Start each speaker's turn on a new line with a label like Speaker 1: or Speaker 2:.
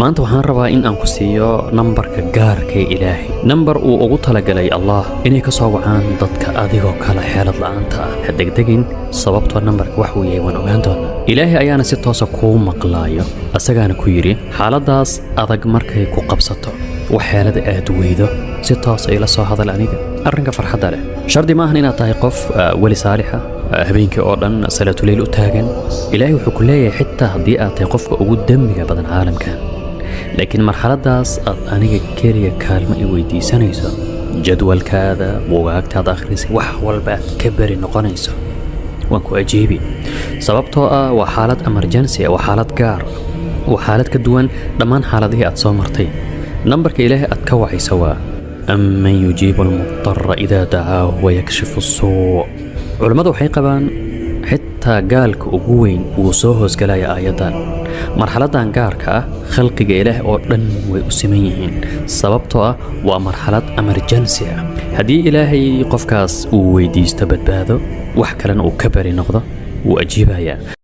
Speaker 1: maanta waxaan rabaa in aan ku siiyo nambarka gaarka ee Ilaahay, nambar uu ugu talagalay Allah inay ka soo wacaan dadka adigoo kala xeelad la'aanta ah. Ha degdegin, sababtoo nambarka wax uu yahay waan ogaan doonaa. Ilaahay ayaana si toos ah kuu maqlaayo, asagaana ku yiri xaaladaas adag markay ku qabsato wax xeelad aad weydo si toos ah ila soo hadal aniga. arrinka farxadda leh shardi maahan inaad tahay qof wali saalixa habeenkii oo dhan salaatulayl u taagan. Ilaahay wuxuu ku leeyahay xitaa haddii aad tahay qofka ugu dambiga badan caalamkan, laakiin marxaladaas aad aniga keliya kaalmo i weydiisanayso, jadwalkaada, buugaagtaad akhrisay, wax walba aad ka bari noqonayso, waan ku ajiibi. sababtoo ah waa xaalad emergency, waa xaalad gaar, waa xaalad ka duwan dhammaan xaaladihii aad soo martay. nambarka Ilaahay aad ka wacaysa waa أمن يجيب المضطر إذا دعاه ويكشف السوء. علماء waxay qabaan xitaa gaalka ugu weyn uu soo hoosgalaya aayadan. marxaladan gaarka ah khalqiga Ilaahay oo dhan way u siman yihiin, sababtoo ah waa marxalad emergency ah. haddii Ilaahay qofkaas uu weydiisto badbaado, wax kalena uu ka bari noqdo, wuu ajiibayaa.